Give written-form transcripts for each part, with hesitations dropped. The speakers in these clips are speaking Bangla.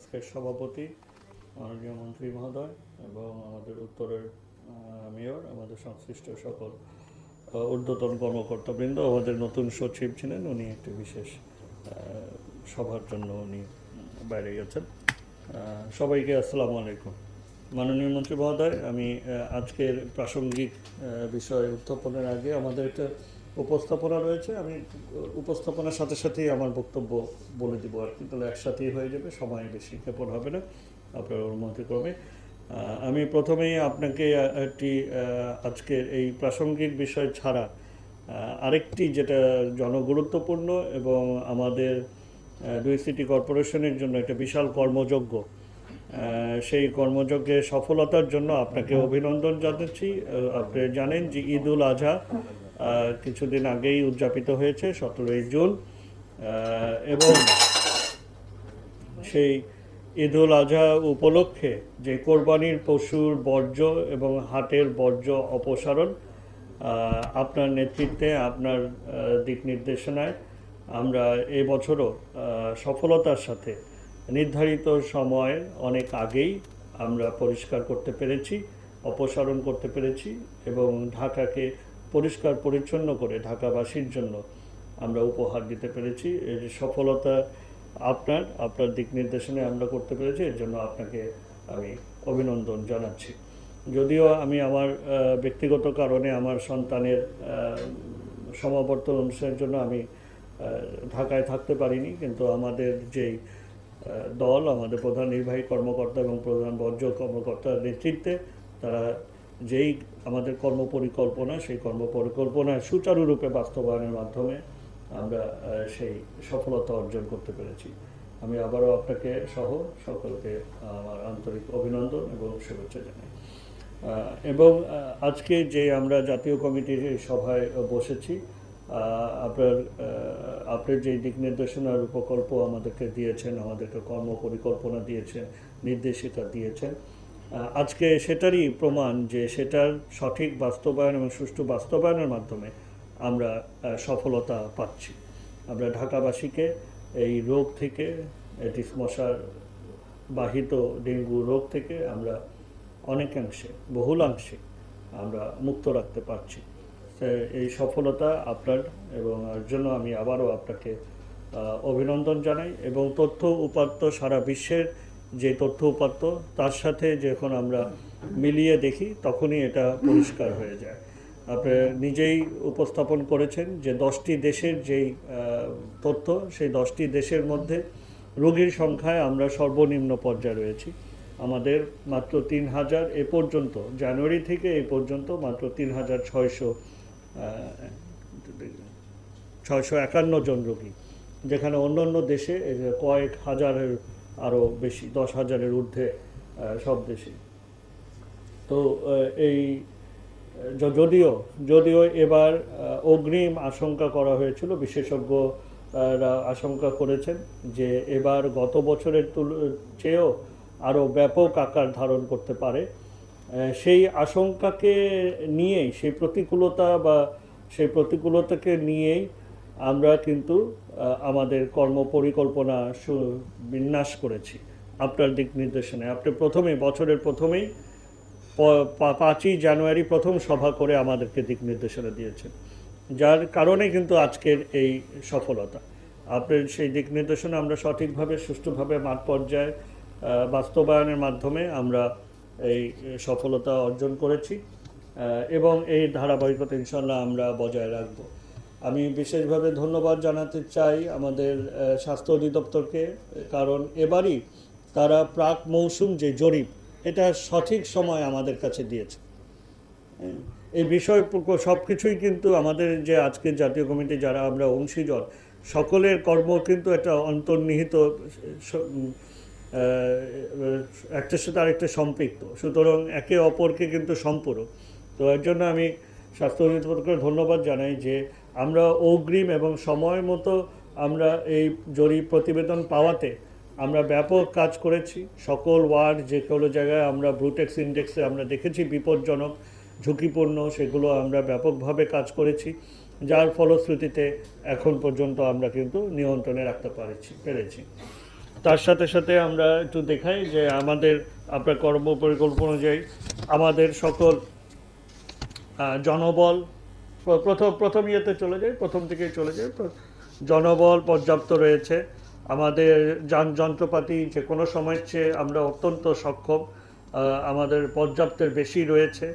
আজকের সভাপতি মাননীয় মন্ত্রী মহোদয় এবং আমাদের উত্তরের মেয়র, আমাদের সংশ্লিষ্ট সকল ঊর্ধ্বতন কর্মকর্তাবৃন্দ, আমাদের নতুন সচিব ছিলেন, উনি একটি বিশেষ সভার জন্য উনি বাইরে গেছেন। সবাইকে আসসালামু আলাইকুম। মাননীয় মন্ত্রী মহোদয়, আমি আজকের প্রাসঙ্গিক বিষয় উত্থাপনের আগে আমাদের একটা উপস্থাপনা রয়েছে। আমি উপস্থাপনার সাথে সাথেই আমার বক্তব্য বলে দিব আর কি, তাহলে একসাথেই হয়ে যাবে, সময় বেশি ক্ষেপণ হবে না আপনার অনুমতিক্রমে। আমি প্রথমেই আপনাকে একটি আজকের এই প্রাসঙ্গিক বিষয় ছাড়া আরেকটি যেটা জনগুরুত্বপূর্ণ এবং আমাদের দুই সিটি কর্পোরেশনের জন্য একটা বিশাল কর্মযজ্ঞ, সেই কর্মযজ্ঞের সফলতার জন্য আপনাকে অভিনন্দন জানাচ্ছি। আপনি জানেন যে ঈদ উল আজহা কিছুদিন আগেই উদযাপিত হয়েছে, 17ই জুন, এবং সেই ঈদ উল আজহা উপলক্ষে যে কোরবানির পশুর বর্জ্য এবং হাটের বর্জ্য অপসারণ, আপনার নেতৃত্বে, আপনার দিক নির্দেশনায় আমরা এবছরও সফলতার সাথে নির্ধারিত সময়ের অনেক আগেই আমরা পরিষ্কার করতে পেরেছি, অপসারণ করতে পেরেছি এবং ঢাকাকে পরিষ্কার পরিচ্ছন্ন করে ঢাকাবাসীর জন্য আমরা উপহার দিতে পেরেছি। এর সফলতা আপনার দিক নির্দেশনায় আমরা করতে পেরেছি, এর জন্য আপনাকে আমি অভিনন্দন জানাচ্ছি। যদিও আমি আমার ব্যক্তিগত কারণে আমার সন্তানের সমাবর্তন অনুষ্ঠানের জন্য আমি ঢাকায় থাকতে পারিনি, কিন্তু আমাদের যেই দল, আমাদের প্রধান নির্বাহী কর্মকর্তা এবং প্রধান বর্জ্য কর্মকর্তার নেতৃত্বে তারা যেই আমাদের কর্মপরিকল্পনা, সেই কর্মপরিকল্পনা সুচারুরূপে বাস্তবায়নের মাধ্যমে আমরা সেই সফলতা অর্জন করতে পেরেছি। আমি আবারও আপনাকে সহ সকলকে আমার আন্তরিক অভিনন্দন এবং শুভেচ্ছা জানাই। এবং আজকে যে আমরা জাতীয় কমিটির সভায় বসেছি, আপনার যে দিক নির্দেশনার প্রকল্প আমাদেরকে দিয়েছেন, আমাদেরকে কর্ম পরিকল্পনা দিয়েছেন, নির্দেশিকা দিয়েছেন, আজকে সেটারই প্রমাণ যে সেটার সঠিক বাস্তবায়ন এবং সুষ্ঠু বাস্তবায়নের মাধ্যমে আমরা সফলতা পাচ্ছি। আমরা ঢাকাবাসীকে এই রোগ থেকে, এটিস মশার বাহিত ডেঙ্গু রোগ থেকে আমরা অনেকাংশে, বহুলাংশে আমরা মুক্ত রাখতে পারছি। এই সফলতা আপনার এবং এর জন্য আমি আবারও আপনাকে অভিনন্দন জানাই। এবং তথ্য উপাত্ত, সারা বিশ্বের যে তথ্য উপাত্ত, তার সাথে যখন আমরা মিলিয়ে দেখি তখনই এটা পরিষ্কার হয়ে যায়। আপনি নিজেই উপস্থাপন করেছেন যে 10টি দেশের যেই তথ্য, সেই 10টি দেশের মধ্যে রোগীর সংখ্যায় আমরা সর্বনিম্ন পর্যায়ে রয়েছি। আমাদের মাত্র 3000 এ পর্যন্ত, জানুয়ারি থেকে এই পর্যন্ত মাত্র 3651 জন রোগী, যেখানে অন্য অন্য দেশে কয়েক হাজারের আরও বেশি, 10,000-এর ঊর্ধ্বে সব দেশে। তো এই যদিও এবার অগ্রিম আশঙ্কা করা হয়েছিল, বিশেষজ্ঞরা আশঙ্কা করেছেন যে এবার গত বছরের চেয়েও আরও ব্যাপক আকার ধারণ করতে পারে। সেই আশঙ্কাকে নিয়েই, সেই প্রতিকূলতাকে নিয়েই আমরা কিন্তু আমাদের কর্মপরিকল্পনা বিন্যাস করেছি আপনার দিক নির্দেশনায়। আপনি বছরের প্রথমেই 5ই জানুয়ারি প্রথম সভা করে আমাদেরকে দিক নির্দেশনা দিয়েছেন, যার কারণে কিন্তু আজকের এই সফলতা। আপনার সেই দিক নির্দেশনা আমরা সঠিকভাবে, সুষ্ঠুভাবে মাঠ পর্যায়ে বাস্তবায়নের মাধ্যমে আমরা এই সফলতা অর্জন করেছি এবং এই ধারাবাহিকতা ইনশাল্লাহ আমরা বজায় রাখব। আমি বিশেষভাবে ধন্যবাদ জানাতে চাই আমাদের স্বাস্থ্য অধিদপ্তরকে, কারণ এবারই তারা প্রাক মৌসুম যে জরিপ, এটা সঠিক সময় আমাদের কাছে দিয়েছে। এই বিষয় সব কিছুই কিন্তু আমাদের যে আজকের জাতীয় কমিটি যারা আমরা অংশীজন, সকলের কর্ম কিন্তু একটা অন্তর্নিহিত, একটার সাথে আরেকটা সম্পৃক্ত, সুতরাং একে অপরকে কিন্তু সম্পূরক। তো এর জন্য আমি স্বাস্থ্য অধিদপ্তরকে ধন্যবাদ জানাই যে আমরা অগ্রিম এবং সময় মতো আমরা এই জরিপ প্রতিবেদন পাওয়াতে আমরা ব্যাপক কাজ করেছি। সকল ওয়ার্ড, যে কোনো জায়গায় আমরা ব্রুটেক্স ইন্ডেক্সে আমরা দেখেছি বিপজ্জনক, ঝুঁকিপূর্ণ, সেগুলো আমরা ব্যাপকভাবে কাজ করেছি, যার ফলশ্রুতিতে এখন পর্যন্ত আমরা কিন্তু নিয়ন্ত্রণে রাখতে পেরেছি। তার সাথে সাথে আমরা একটু দেখাই যে আমাদের আপনার কর্ম পরিকল্পনা অনুযায়ী আমাদের সকল জনবল প্রথম ইয়েতে চলে যায়, প্রথম থেকেই চলে যায়। জনবল পর্যাপ্ত রয়েছে, আমাদের যন্ত্রপাতি যে কোনো সময়ের চেয়ে আমরা অত্যন্ত সক্ষম, আমাদের পর্যাপ্তের বেশি রয়েছে,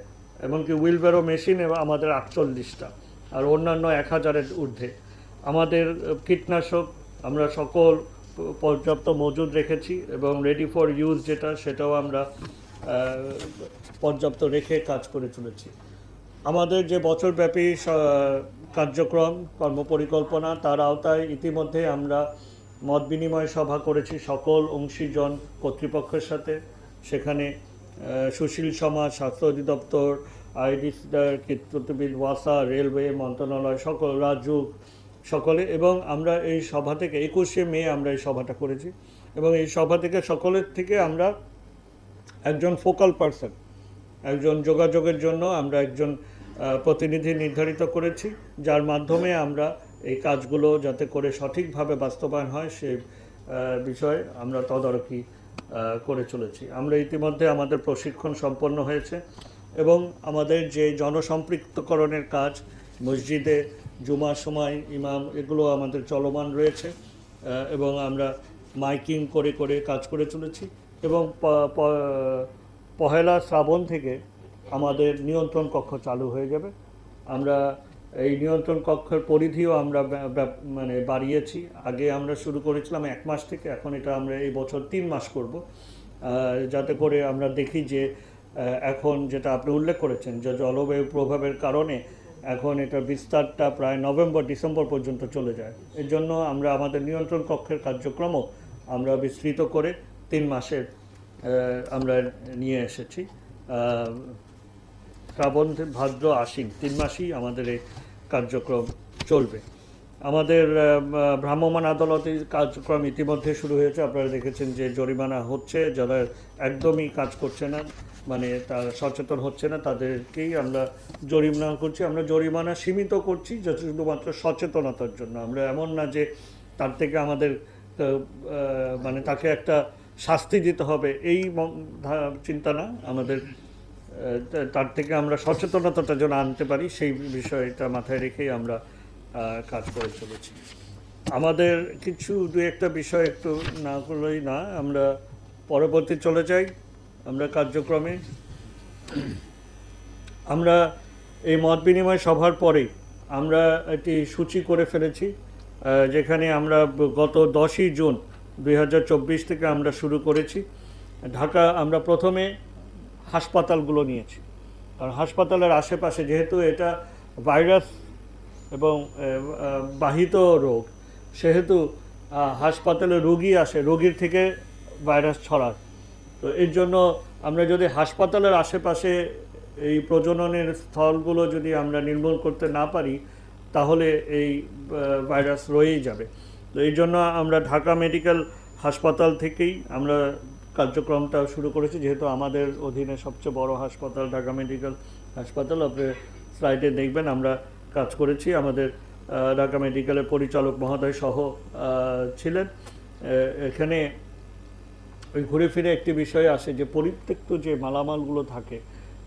এমনকি হুইলব্যারো মেশিন আমাদের 48টা, আর অন্যান্য 1000-এর ঊর্ধ্বে। আমাদের কীটনাশক আমরা সকল পর্যাপ্ত মজুদ রেখেছি, এবং রেডি ফর ইউজ সেটাও আমরা পর্যাপ্ত রেখে কাজ করে চলেছি। আমাদের যে বছরব্যাপী কার্যক্রম কর্মপরিকল্পনা, তার আওতায় ইতিমধ্যে আমরা মত বিনিময় সভা করেছি সকল অংশীজন কর্তৃপক্ষের সাথে। সেখানে সুশীল সমাজ, স্বাস্থ্য অধিদপ্তর, আইডিসিদার, কীর্তিবিদ, ওয়াসা, রেলওয়ে মন্ত্রণালয়, সকল রাজ্য সকলে, এবং আমরা এই সভা থেকে 21শে মে আমরা এই সভাটা করেছি, এবং এই সভা থেকে সকলের থেকে আমরা একজন ফোকাল পারসন, একজন যোগাযোগের জন্য আমরা একজন প্রতিনিধি নির্ধারিত করেছি, যার মাধ্যমে আমরা এই কাজগুলো যাতে করে সঠিকভাবে বাস্তবায়ন হয় সেই বিষয়ে আমরা তদারকি করে চলেছি। আমরা ইতিমধ্যে আমাদের প্রশিক্ষণ সম্পন্ন হয়েছে, এবং আমাদের যে জনসম্পৃক্তকরণের কাজ, মসজিদে জুমার সময় ইমাম, এগুলো আমাদের চলমান রয়েছে, এবং আমরা মাইকিং করে করে কাজ করে চলেছি। এবং পহেলা শ্রাবণ থেকে আমাদের নিয়ন্ত্রণ কক্ষ চালু হয়ে যাবে। আমরা এই নিয়ন্ত্রণ কক্ষের পরিধিও আমরা মানে বাড়িয়েছি। আগে আমরা শুরু করেছিলাম 1 মাস থেকে, এখন এটা আমরা এই বছর 3 মাস করব, যাতে করে আমরা দেখি যে এখন যেটা আপনি উল্লেখ করেছেন যে জলবায়ু প্রভাবের কারণে এখন এটার বিস্তারটা প্রায় নভেম্বর-ডিসেম্বর পর্যন্ত চলে যায়। এর জন্য আমরা আমাদের নিয়ন্ত্রণ কক্ষের কার্যক্রমও আমরা বিস্তৃত করে 3 মাসের আমরা নিয়ে এসেছি। শ্রাবণ, ভাদ্র, আশ্বিন 3 মাসই আমাদের এই কার্যক্রম চলবে। আমাদের ভ্রাম্যমাণ আদালতের কার্যক্রম ইতিমধ্যে শুরু হয়েছে। আপনারা দেখেছেন যে জরিমানা হচ্ছে, যারা একদমই কাজ করছে না, মানে তারা সচেতন হচ্ছে না, তাদেরকেই আমরা জরিমানা করছি। আমরা জরিমানা সীমিত করছি শুধুমাত্র সচেতনতার জন্য। আমরা এমন না যে তার থেকে আমাদের মানে তাকে একটা শাস্তি দিতে হবে, এই চিন্তা না আমাদের। তার থেকে আমরা সচেতনতাটা যেন আনতে পারি, সেই বিষয়টা মাথায় রেখেই আমরা কাজ করে চলেছি। আমাদের কিছু 2-1টা বিষয় একটু না করলেই না, আমরা পরবর্তী চলে যাই আমরা কার্যক্রমে। আমরা এই মত বিনিময় সভার পরেই আমরা একটি সূচি করে ফেলেছি, যেখানে আমরা গত 10ই জুন 2024 থেকে আমরা শুরু করেছি। ঢাকা আমরা প্রথমে হাসপাতালগুলো নিয়েছি, কারণ হাসপাতালের আশেপাশে যেহেতু এটা ভাইরাস এবং বাহিত রোগ, সেহেতু হাসপাতালে রোগী আসে, রোগীর থেকে ভাইরাস ছড়ায়। তো এর জন্য আমরা যদি হাসপাতালের আশেপাশে এই প্রজননের স্থলগুলো যদি আমরা নির্মূল করতে না পারি, তাহলে এই ভাইরাস রয়েই যাবে। তো এই জন্য আমরা ঢাকা মেডিকেল হাসপাতাল থেকেই আমরা কার্যক্রমটা শুরু করেছি, যেহেতু আমাদের অধীনে সবচেয়ে বড় হাসপাতাল ঢাকা মেডিকেল হাসপাতাল। আপনি স্লাইডে দেখবেন আমরা কাজ করেছি। আমাদের ঢাকা মেডিকেলের পরিচালক মহোদয় সহ ছিলেন। এখানে ওই ঘুরে ফিরে একটি বিষয় আসে যে পরিত্যক্ত যে মালামালগুলো থাকে,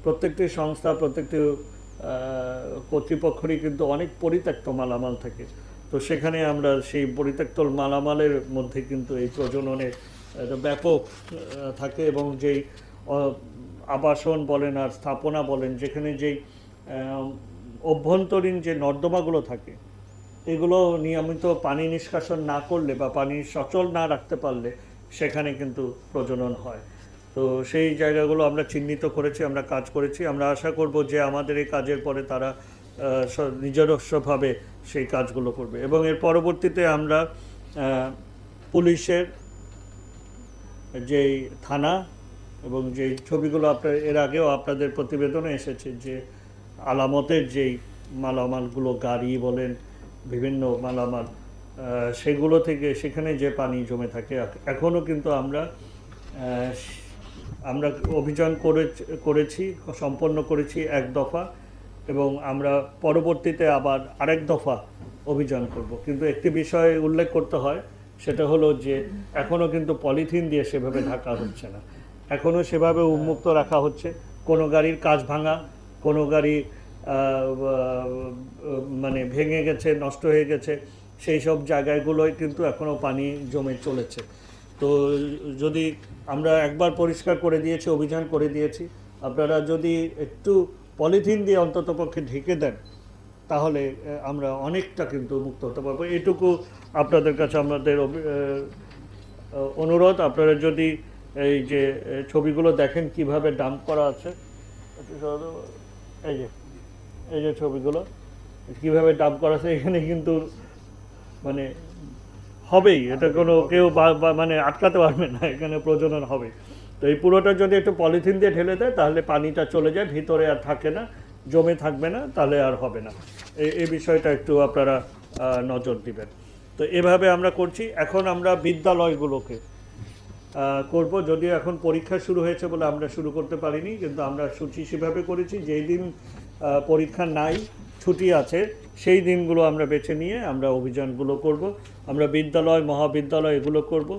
প্রত্যেকটি সংস্থা, প্রত্যেকটি কর্তৃপক্ষেরই কিন্তু অনেক পরিত্যক্ত মালামাল থাকে। তো সেখানে আমরা সেই পরিত্যক্ত মালামালের মধ্যে কিন্তু এই প্রজননের ব্যাপক থাকে, এবং যেই আবাসন বলেন আর স্থাপনা বলেন, যেখানে যেই অভ্যন্তরীণ যে নর্দমাগুলো থাকে, এগুলো নিয়মিত পানি নিষ্কাশন না করলে বা পানি সচল না রাখতে পারলে সেখানে কিন্তু প্রজনন হয়। তো সেই জায়গাগুলো আমরা চিহ্নিত করেছি, আমরা কাজ করেছি। আমরা আশা করব যে আমাদের এই কাজের পরে তারা নিজস্বভাবে সেই কাজগুলো করবে, এবং এর পরবর্তীতে আমরা পুলিশের যেই থানা এবং যেই ছবিগুলো আপনার এর আগেও আপনাদের প্রতিবেদনে এসেছে, যে আলামতের যেই মালামালগুলো, গাড়ি বলেন, বিভিন্ন মালামাল, সেগুলো থেকে সেখানে যে পানি জমে থাকে, এখনও কিন্তু আমরা অভিযান করেছি, সম্পন্ন করেছি 1 দফা, এবং আমরা পরবর্তীতে আবার আরেক দফা অভিযান করব। কিন্তু একটি বিষয় উল্লেখ করতে হয় সেটা হলো যে এখনও কিন্তু পলিথিন দিয়ে সেভাবে ঢাকা হচ্ছে না, এখনও সেভাবে উন্মুক্ত রাখা হচ্ছে। কোনো গাড়ির কাঁচ ভাঙা, কোনো গাড়ি মানে ভেঙে গেছে, নষ্ট হয়ে গেছে, সেই সব জায়গাগুলোয় কিন্তু এখনও পানি জমে চলেছে। তো যদি আমরা একবার পরিষ্কার করে দিয়েছি, অভিযান করে দিয়েছি, আপনারা যদি একটু পলিথিন দিয়ে অন্ততপক্ষে ঢেকে দেন, তাহলে আমরা অনেকটা কিন্তু মুক্ত হতে পারবো। এটুকু আপনাদের কাছে আমাদের অনুরোধ। আপনারা যদি এই যে ছবিগুলো দেখেন কিভাবে ডাম্প করা আছে, এই যে এই যে ছবিগুলো কিভাবে ডাম্প করা আছে, এখানে কিন্তু মানে হবেই, এটা কোনো কেউ মানে আটকাতে পারবে না, এখানে প্রজনন হবে। তো এই পুরোটা যদি একটু পলিথিন দিয়ে ঢেলে দেয়, তাহলে পানিটা চলে যায় ভিতরে, আর থাকে না, জমে থাকবে না, তাহলে আর হবে না। এই বিষয়টা একটু আপনারা নজর দিবেন। তো এভাবে আমরা করছি। এখন আমরা বিদ্যালয়গুলোকে করব, যদিও এখন পরীক্ষা শুরু হয়েছে বলে আমরা শুরু করতে পারিনি, কিন্তু আমরা সূচি সেভাবে করেছি যেই দিন পরীক্ষা নাই, ছুটি আছে, সেই দিনগুলো আমরা বেছে নিয়ে আমরা অভিযানগুলো করব। আমরা বিদ্যালয়, মহাবিদ্যালয় এগুলো করব,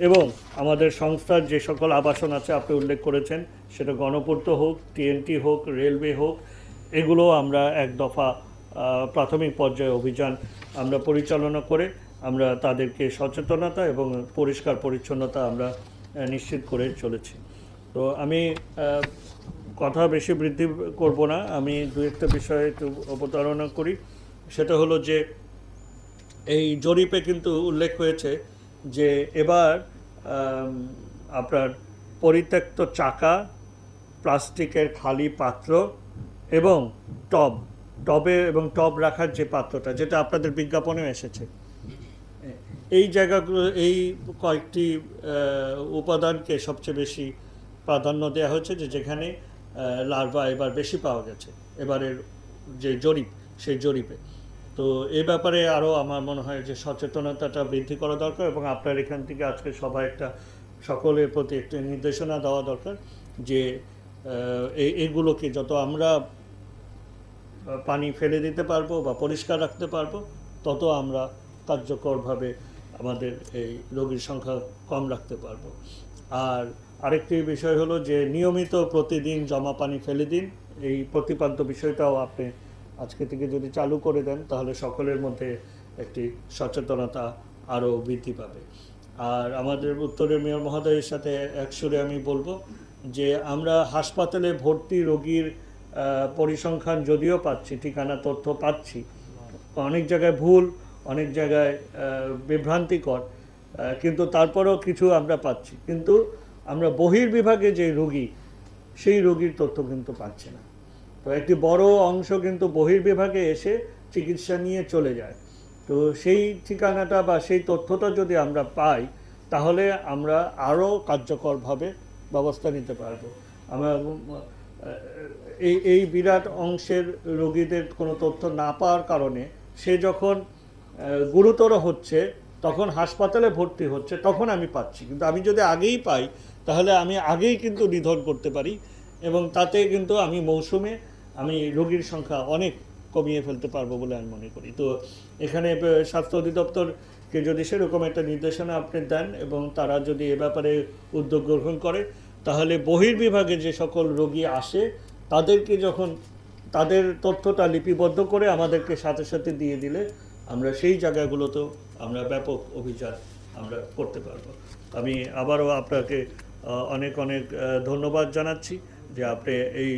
এবং আমাদের সংস্থার যে সকল আবাসন আছে আপনি উল্লেখ করেছেন, সেটা গণপূর্ত হোক, টিএনটি হোক, রেলওয়ে হোক, এগুলো আমরা এক দফা প্রাথমিক পর্যায়ে অভিযান আমরা পরিচালনা করে আমরা তাদেরকে সচেতনতা এবং পরিষ্কার পরিচ্ছন্নতা আমরা নিশ্চিত করে চলেছি। তো আমি কথা বেশি বৃদ্ধি করব না, আমি দু একটা বিষয়ে একটু অবতারণা করি। সেটা হলো যে এই জরিপে কিন্তু উল্লেখ হয়েছে যে এবার আপনার পরিত্যক্ত চাকা, প্লাস্টিকের খালি পাত্র এবং টবে এবং টব রাখার যে পাত্রটা, যেটা আপনাদের বিজ্ঞাপনেও এসেছে, এই জায়গাগুলো, এই কয়েকটি উপাদানকে সবচেয়ে বেশি প্রাধান্য দেওয়া হয়েছে, যে যেখানে লার্ভা এবার বেশি পাওয়া গেছে এবারের যে জরিপ, সেই জরিপে। তো এই ব্যাপারে আরও আমার মনে হয় যে সচেতনতাটা বৃদ্ধি করা দরকার, এবং আপনার এখান থেকে আজকে সবাই একটা সকলের প্রতি একটি নির্দেশনা দেওয়া দরকার যে এইগুলোকে যত আমরা পানি ফেলে দিতে পারবো বা পরিষ্কার রাখতে পারবো, তত আমরা কার্যকরভাবে আমাদের এই রোগীর সংখ্যা কম রাখতে পারবো। আর আরেকটি বিষয় হলো যে নিয়মিত প্রতিদিন জমা পানি ফেলে দিন, এই প্রতিপাদ্য বিষয়টাও আপনি আজকে থেকে যদি চালু করে দেন, তাহলে সকলের মধ্যে একটি সচেতনতা আরও বৃদ্ধি পাবে। আর আমাদের উত্তরের মেয়র মহোদয়ের সাথে একসুরে আমি বলবো যে আমরা হাসপাতালে ভর্তি রোগীর পরিসংখ্যান যদিও পাচ্ছি, ঠিকানা তথ্য পাচ্ছি, অনেক জায়গায় ভুল, অনেক জায়গায় বিভ্রান্তিকর, কিন্তু তারপরেও কিছু আমরা পাচ্ছি, কিন্তু আমরা বহির্বিভাগে যে রোগী, সেই রোগীর তথ্য কিন্তু পাচ্ছি না। তো একটি বড় অংশ কিন্তু বহির্বিভাগে এসে চিকিৎসা নিয়ে চলে যায়। তো সেই ঠিকানাটা বা সেই তথ্যটা যদি আমরা পাই, তাহলে আমরা আরও কার্যকরভাবে ব্যবস্থা নিতে পারবো। আমরা এই বিরাট অংশের রোগীদের কোনো তথ্য না পাওয়ার কারণে সে যখন গুরুতর হচ্ছে, তখন হাসপাতালে ভর্তি হচ্ছে, তখন আমি পাচ্ছি। কিন্তু আমি যদি আগেই পাই, তাহলে আমি আগেই কিন্তু নিধন করতে পারি, এবং তাতে কিন্তু আমি মৌসুমে আমি রোগীর সংখ্যা অনেক কমিয়ে ফেলতে পারবো বলে আমি মনে করি। তো এখানে স্বাস্থ্য অধিদপ্তরকে যদি সেরকম একটা নির্দেশনা আপনি দেন, এবং তারা যদি এ ব্যাপারে উদ্যোগ গ্রহণ করে, তাহলে বহির্বিভাগে যে সকল রোগী আসে, তাদেরকে যখন তাদের তথ্যটা লিপিবদ্ধ করে আমাদেরকে সাথে সাথে দিয়ে দিলে, আমরা সেই জায়গাগুলোতেও আমরা ব্যাপক অভিযান আমরা করতে পারবো। আমি আবারও আপনাকে অনেক অনেক ধন্যবাদ জানাচ্ছি যে আপনি এই